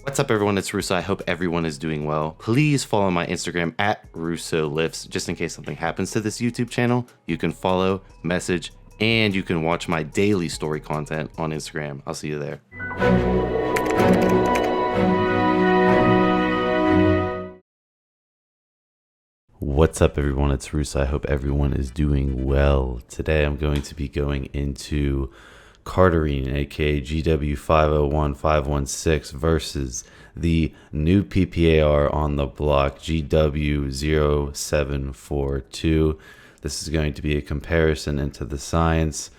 What's up, everyone? It's Russo. I hope everyone is doing well. Please follow my Instagram at RussoLifts, just in case something happens to this YouTube channel. You can follow, message, and you can watch my daily story content on Instagram. I'll see you there. What's up, everyone? It's Russo. I hope everyone is doing well. Today I'm going to be going into Cardarine, aka GW501516, versus the new PPAR on the block, GW0742. This is going to be a comparison into the science.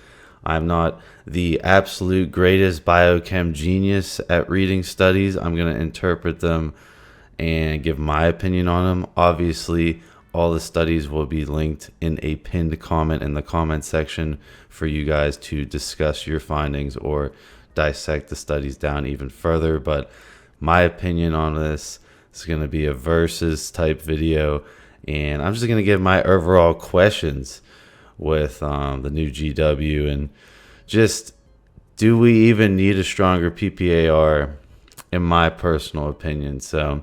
I'm not the absolute greatest biochem genius at reading studies. I'm going to interpret them and give my opinion on them. Obviously, all the studies will be linked in a pinned comment in the comment section for you guys to discuss your findings or dissect the studies down even further. But my opinion on this is going to be a versus type video, and I'm just going to give my overall questions with the new GW, and just, do we even need a stronger PPAR, in my personal opinion? So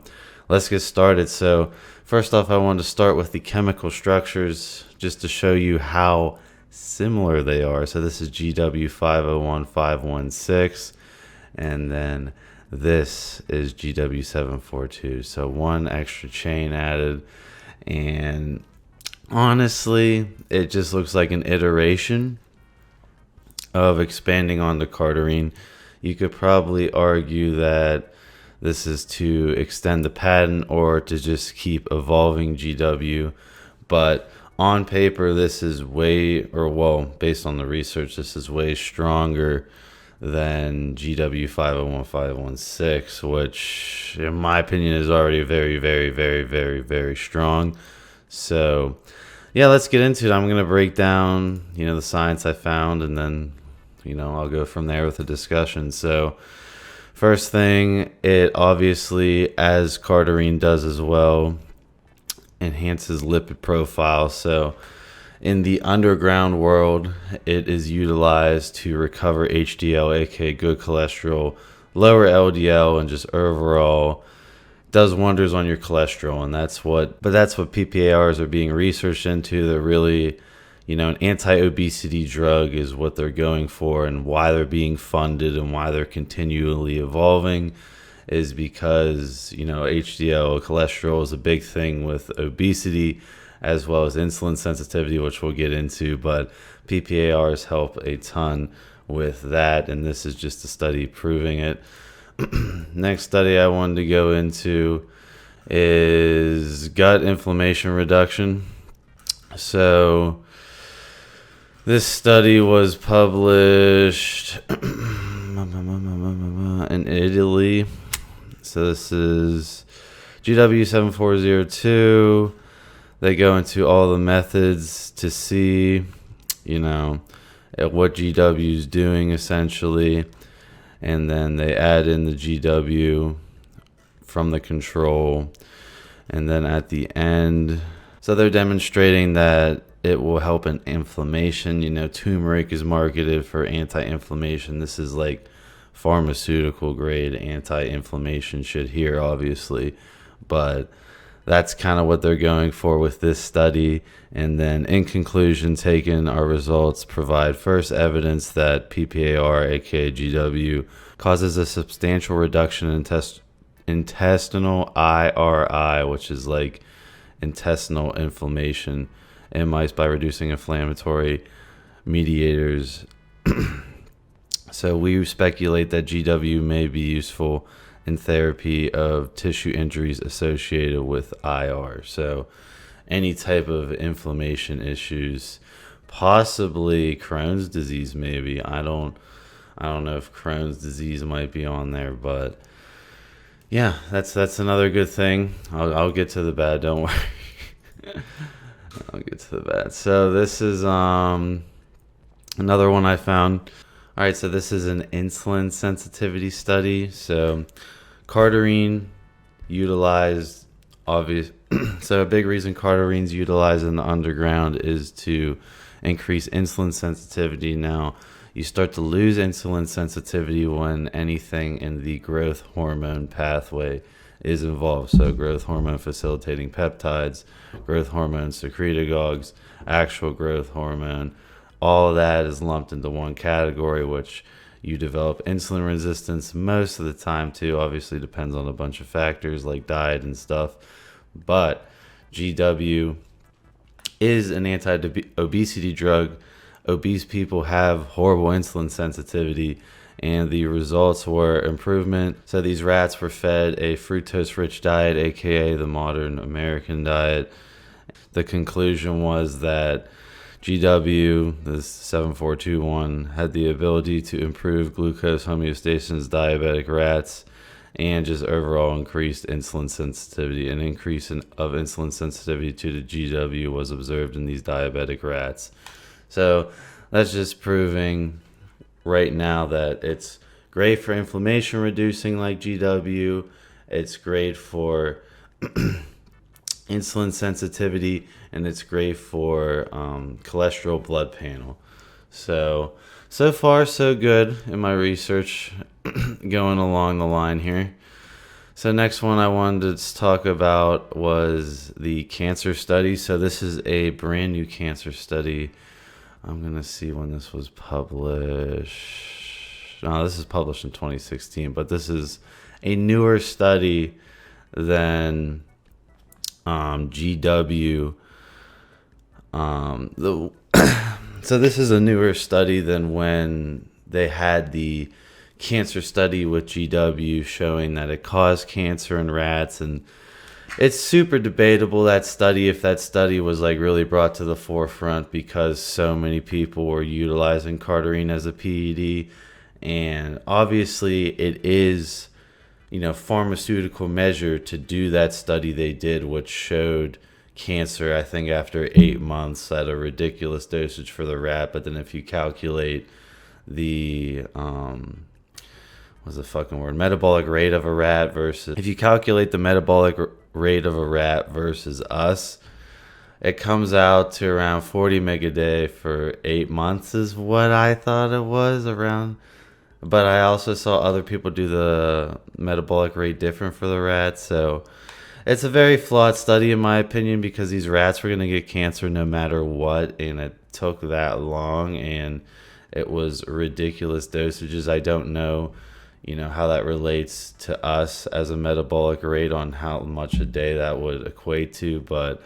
let's get started. So first off, I wanted to start with the chemical structures just to show you how similar they are. So this is GW501516, and then this is GW742. So one extra chain added, and honestly, it just looks like an iteration of expanding on the Cardarine. You could probably argue that this is to extend the patent or to just keep evolving GW, but on paper this is based on the research, this is way stronger than GW501516, which in my opinion is already very strong. So yeah, let's get into it. I'm going to break down the science I found, and then I'll go from there with the discussion. So first thing, it obviously, as Cardarine does as well, enhances lipid profile. So in the underground world, it is utilized to recover HDL, aka good cholesterol, lower LDL, and just overall does wonders on your cholesterol. And that's what PPARs are being researched into. They're really, an anti-obesity drug is what they're going for, and why they're being funded and why they're continually evolving is because, HDL, cholesterol, is a big thing with obesity, as well as insulin sensitivity, which we'll get into, but PPARs help a ton with that, and this is just a study proving it. Next study I wanted to go into is gut inflammation reduction. So this study was published in Italy. So this is GW7402. They go into all the methods to see, what GW is doing essentially. And then they add in the GW from the control. And then at the end, so they're demonstrating that it will help in inflammation. Turmeric is marketed for anti-inflammation. This is like pharmaceutical grade anti-inflammation shit here, obviously. But that's kind of what they're going for with this study. And then in conclusion, taken, our results provide first evidence that PPAR, aka GW, causes a substantial reduction in intestinal IRI, which is like intestinal inflammation, in mice by reducing inflammatory mediators. So we speculate that GW may be useful in therapy of tissue injuries associated with IR. So any type of inflammation issues, possibly Crohn's disease, maybe. I don't know if Crohn's disease might be on there, but yeah, that's another good thing. I'll get to the bad, don't worry. I'll get to the bad. So this is another one I found. All right, so this is an insulin sensitivity study. So Cardarine utilized, so a big reason Cardarine's utilized in the underground is to increase insulin sensitivity. Now, you start to lose insulin sensitivity when anything in the growth hormone pathway is involved. So growth hormone facilitating peptides, growth hormone secretagogues, actual growth hormone, all of that is lumped into one category, which you develop insulin resistance most of the time too. Obviously depends on a bunch of factors like diet and stuff, but GW is an anti-obesity drug. Obese people have horrible insulin sensitivity, and the results were improvement. So these rats were fed a fructose-rich diet, aka the modern American diet. The conclusion was that GW0741 had the ability to improve glucose homeostasis in diabetic rats and just overall increased insulin sensitivity. An increase of insulin sensitivity to the GW was observed in these diabetic rats. So that's just proving right now that it's great for inflammation reducing like GW. It's great for insulin sensitivity, and it's great for cholesterol blood panel. So far so good in my research going along the line here. So next one I wanted to talk about was the cancer study. So this is a brand new cancer study. I'm going to see when this was published. No, this is published in 2016, but this is a newer study than GW. So this is a newer study than when they had the cancer study with GW showing that it caused cancer in rats, and it's super debatable that study, if that study was like really brought to the forefront because so many people were utilizing Cardarine as a PED, and obviously it is, you know, pharmaceutical measure to do that study they did, which showed cancer, I think, after 8 months at a ridiculous dosage for the rat. But then if you calculate the what's the fucking word, metabolic rate of a rat versus, if you calculate the metabolic rate of a rat versus us, it comes out to around 40 meg a day for 8 months is what I thought it was around. But I also saw other people do the metabolic rate different for the rats. So it's a very flawed study in my opinion, because these rats were going to get cancer no matter what, and it took that long, and it was ridiculous dosages. I don't know, you know, how that relates to us as a metabolic rate on how much a day that would equate to, but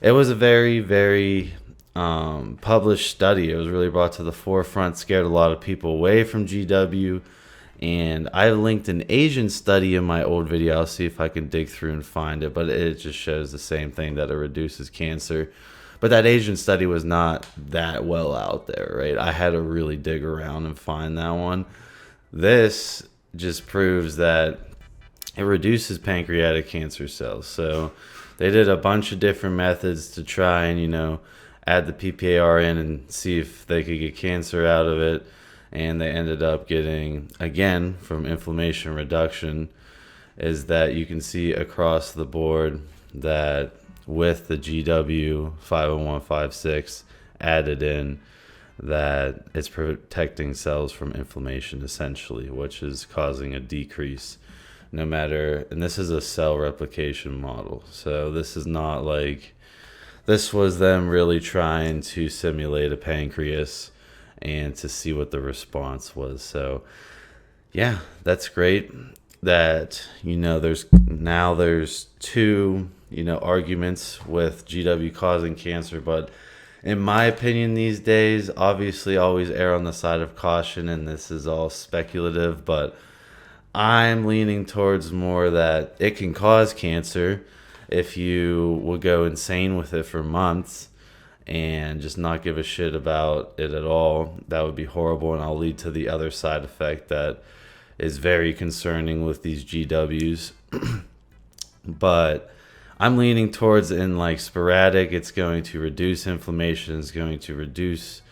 it was a very, very published study. It was really brought to the forefront, scared a lot of people away from GW. And I linked an Asian study in my old video. I'll see if I can dig through and find it, but it just shows the same thing, that it reduces cancer. But that Asian study was not that well out there, right? I had to really dig around and find that one. This just proves that it reduces pancreatic cancer cells. So they did a bunch of different methods to try and, you know, add the PPAR in and see if they could get cancer out of it. And they ended up getting, again, from inflammation reduction, is that you can see across the board that with the GW50156 added in, that it's protecting cells from inflammation essentially, which is causing a decrease no matter, and this is a cell replication model. So this is not like, this was them really trying to simulate a pancreas and to see what the response was. So yeah, that's great that, you know, there's two, you know, arguments with GW causing cancer, but in my opinion these days, obviously always err on the side of caution, and this is all speculative, but I'm leaning towards more that it can cause cancer if you will go insane with it for months and just not give a shit about it at all. That would be horrible, and I'll lead to the other side effect that is very concerning with these GWs. But I'm leaning towards, in like sporadic, it's going to reduce inflammation, it's going to reduce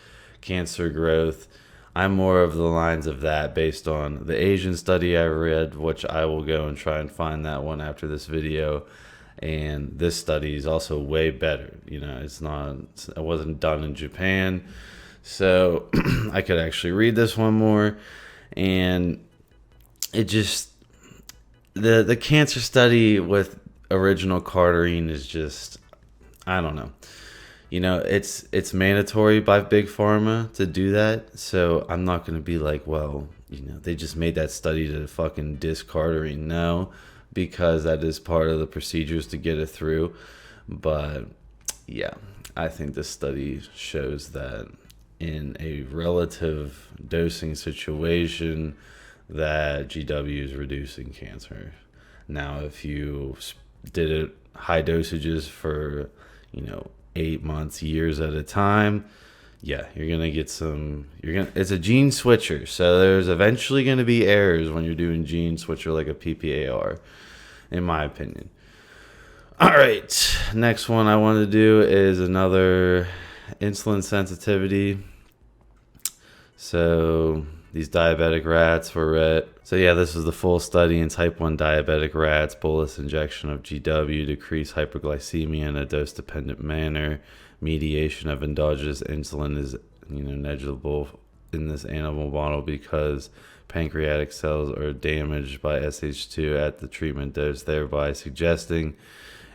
cancer growth. I'm more of the lines of that based on the Asian study I read, which I will go and try and find that one after this video. And this study is also way better. You know, it wasn't done in Japan. So I could actually read this one more, and it just, the cancer study with original Cardarine is just, I don't know. It's mandatory by Big Pharma to do that. So I'm not going to be like, well, they just made that study to fucking diss Cardarine. No, because that is part of the procedures to get it through. But yeah, I think this study shows that in a relative dosing situation, that GW is reducing cancer. Now, if you did it high dosages for, 8 months, years at a time, yeah, you're gonna get it's a gene switcher, so there's eventually gonna be errors when you're doing gene switcher like a PPAR, in my opinion. All right, next one I want to do is another insulin sensitivity. So these diabetic rats were read. So yeah, this is the full study in type 1 diabetic rats. Bolus injection of GW decrease hyperglycemia in a dose-dependent manner. Mediation of endogenous insulin is negligible in this animal model because pancreatic cells are damaged by SH2 at the treatment dose, thereby suggesting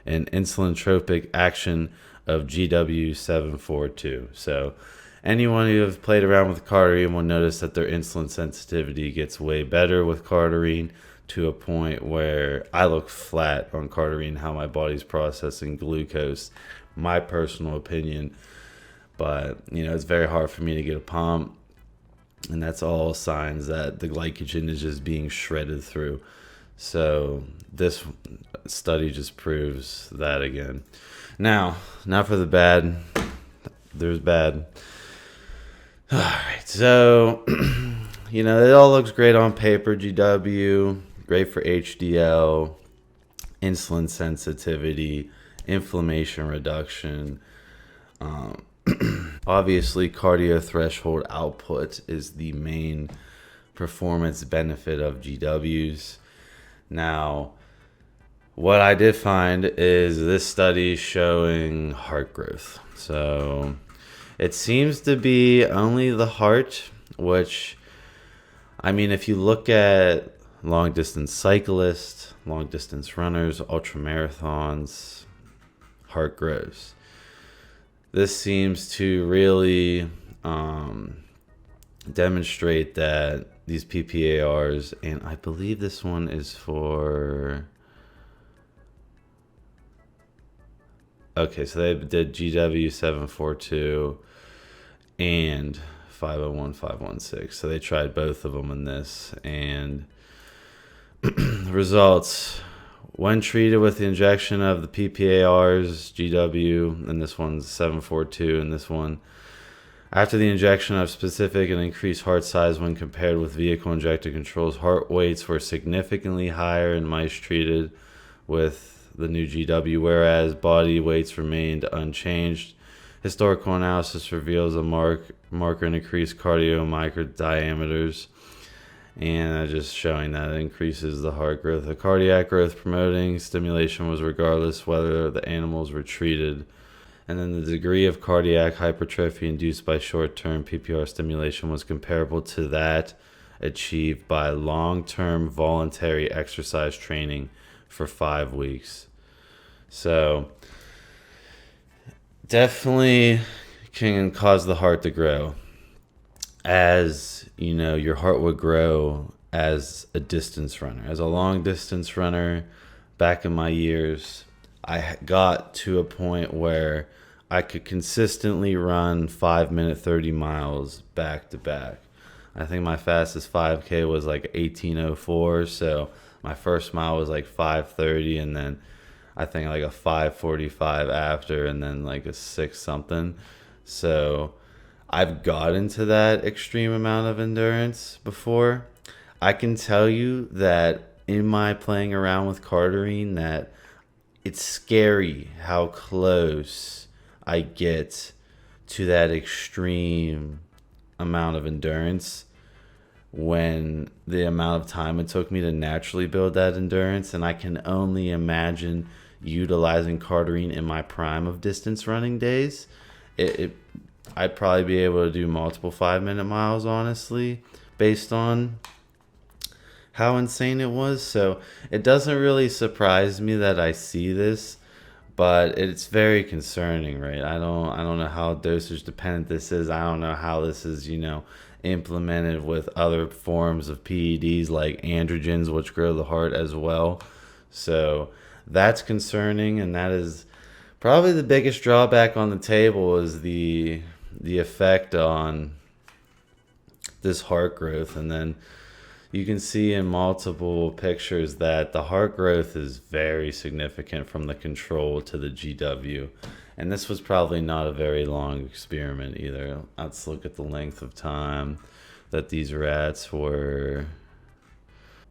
an insulin-tropic action of GW742. So anyone who have played around with Cardarine will notice that their insulin sensitivity gets way better with Cardarine, to a point where I look flat on Cardarine, how my body's processing glucose. My personal opinion. But, it's very hard for me to get a pump. And that's all signs that the glycogen is just being shredded through. So this study just proves that again. Now for the bad. There's bad. All right, so it all looks great on paper. GW, great for HDL, insulin sensitivity, inflammation reduction. Obviously, cardio threshold output is the main performance benefit of GWs. Now, what I did find is this study showing heart growth. So it seems to be only the heart, which, if you look at long distance cyclists, long distance runners, ultra marathons, heart grows. This seems to really demonstrate that these PPARs, and I believe this one is for... Okay, so they did GW742 and 501516. So they tried both of them in this, and results: when treated with the injection of the PPARs, GW, and this one's 742, and this one, after the injection of specific and increased heart size when compared with vehicle injected controls, heart weights were significantly higher in mice treated with the new GW, whereas body weights remained unchanged. Historical analysis reveals a marker in increased cardiomyocyte diameters, and just showing that it increases the heart growth. The cardiac growth promoting stimulation was regardless whether the animals were treated. And then the degree of cardiac hypertrophy induced by short-term PPR stimulation was comparable to that achieved by long-term voluntary exercise training for 5 weeks. So definitely can cause the heart to grow. As your heart would grow as a distance runner. As a long distance runner, back in my years, I got to a point where I could consistently run 5-minute 30 miles back to back. I think my fastest 5K was like 18:04, so my first mile was like 5:30, and then I think like a 5:45 after, and then like a 6 something. So I've gotten to that extreme amount of endurance before. I can tell you that in my playing around with Cardarine, that it's scary how close I get to that extreme amount of endurance when the amount of time it took me to naturally build that endurance. And I can only imagine utilizing Cardarine in my prime of distance running days. It I'd probably be able to do multiple 5-minute miles, honestly, based on how insane it was. So it doesn't really surprise me that I see this, but it's very concerning, right? I don't know how dosage dependent this is. I don't know how this is, implemented with other forms of PEDs like androgens, which grow the heart as well. So that's concerning, and that is probably the biggest drawback on the table, is the effect on this heart growth. And then you can see in multiple pictures that the heart growth is very significant from the control to the GW. And this was probably not a very long experiment either. Let's look at the length of time that these rats were.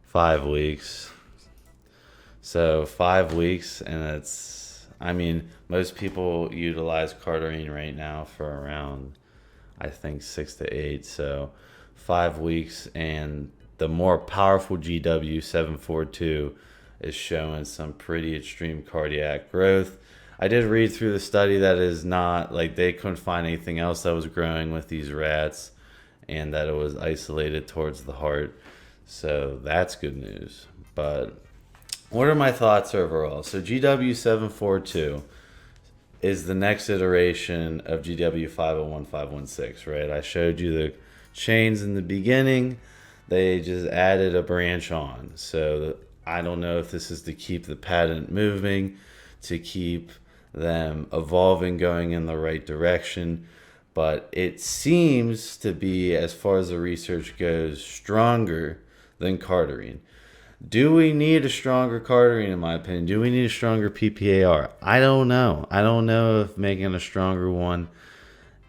5 weeks. So 5 weeks, and most people utilize Cardarine right now for around, I think, 6 to 8. So 5 weeks, and the more powerful GW742 is showing some pretty extreme cardiac growth. I did read through the study that is not, like, they couldn't find anything else that was growing with these rats, and that it was isolated towards the heart. So that's good news. But what are my thoughts overall? So GW742 is the next iteration of GW501516, right? I showed you the chains in the beginning. They just added a branch on. So I don't know if this is to keep the patent moving, to keep them evolving, going in the right direction. But it seems to be, as far as the research goes, stronger than Cardarine. Do we need a stronger Cardarine, in my opinion? Do we need a stronger PPAR? I don't know. I don't know if making a stronger one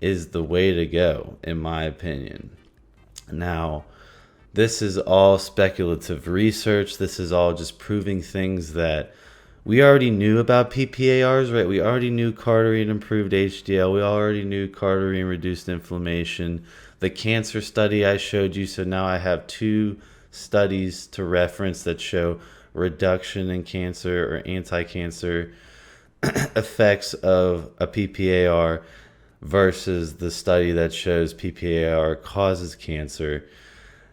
is the way to go, in my opinion. Now, this is all speculative research. This is all just proving things that we already knew about PPARs, right? We already knew Cardarine improved HDL. We already knew Cardarine reduced inflammation. The cancer study I showed you, so now I have 2 studies to reference that show reduction in cancer or anti-cancer effects of a PPAR versus the study that shows PPAR causes cancer.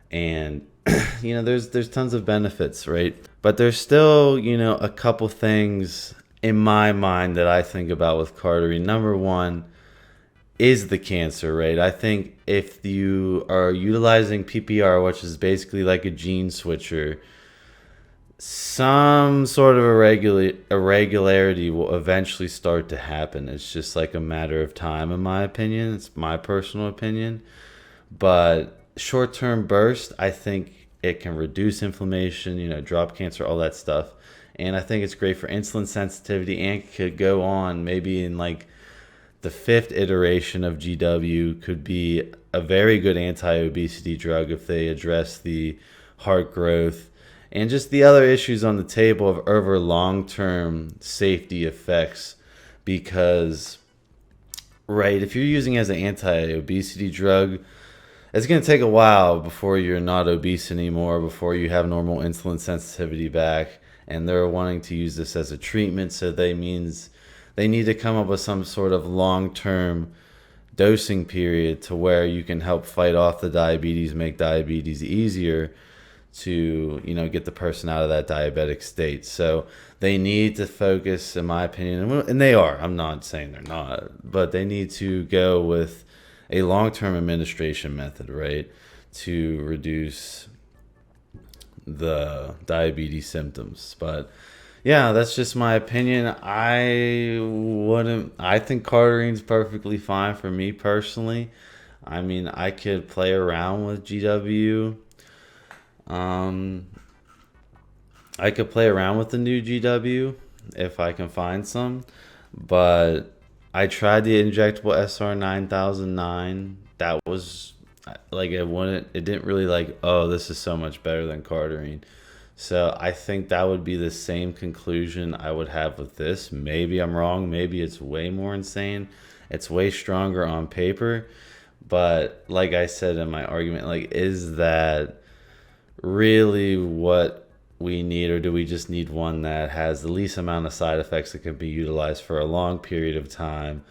And there's tons of benefits, right? But there's still, a couple things in my mind that I think about with Cardarine. Number one is the cancer, right? I think if you are utilizing PPR, which is basically like a gene switcher, some sort of irregularity will eventually start to happen. It's just like a matter of time, in my opinion. It's my personal opinion. But short-term burst, I think it can reduce inflammation, drop cancer, all that stuff. And I think it's great for insulin sensitivity, and could go on maybe in like the 5th iteration of GW could be a very good anti-obesity drug if they address the heart growth and just the other issues on the table of over long-term safety effects. Because, right, if you're using it as an anti-obesity drug, it's going to take a while before you're not obese anymore, before you have normal insulin sensitivity back. And they're wanting to use this as a treatment, so they need to come up with some sort of long-term dosing period to where you can help fight off the diabetes, make diabetes easier to, get the person out of that diabetic state. So they need to focus, in my opinion, and they are, I'm not saying they're not, but they need to go with a long-term administration method, right, to reduce the diabetes symptoms. But yeah, that's just my opinion. I think Cardarine's perfectly fine for me personally. I could play around with GW. I could play around with the new GW if I can find some. But I tried the injectable SR9009. That was like, it didn't really like, oh, this is so much better than Cardarine. So I think that would be the same conclusion I would have with this. Maybe I'm wrong. Maybe it's way more insane. It's way stronger on paper. But like I said in my argument, like, is that really what we need, or do we just need one that has the least amount of side effects that can be utilized for a long period of time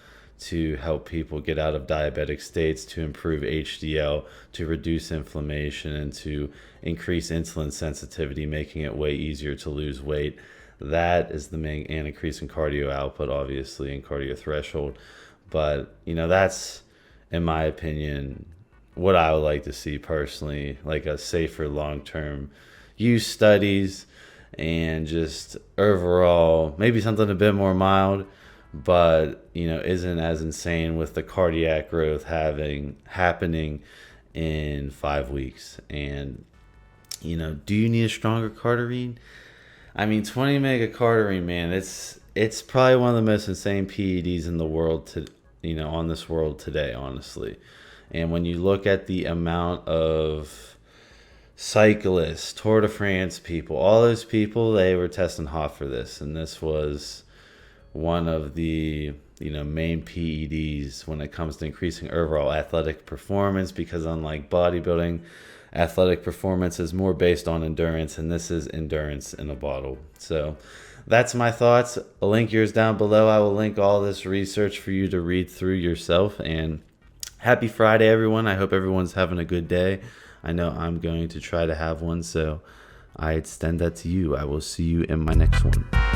to help people get out of diabetic states, to improve HDL, to reduce inflammation, and to increase insulin sensitivity, making it way easier to lose weight. That is the main, and increasing cardio output, obviously, and cardio threshold. But, that's, in my opinion, what I would like to see personally, like a safer long-term use studies, and just overall, maybe something a bit more mild, but isn't as insane with the cardiac growth happening in 5 weeks. And do you need a stronger Cardarine? I mean, 20 mega Cardarine, man, it's probably one of the most insane PEDs in the world on this world today, honestly. And when you look at the amount of cyclists, Tour de France people, all those people, they were testing hot for this, and this was one of the main PEDs when it comes to increasing overall athletic performance, because unlike bodybuilding, athletic performance is more based on endurance, and this is endurance in a bottle. So that's my thoughts. I'll link yours down below. I will link all this research for you to read through yourself. And happy Friday, everyone. I hope everyone's having a good day. I know I'm going to try to have one, so I extend that to you. I will see you in my next one.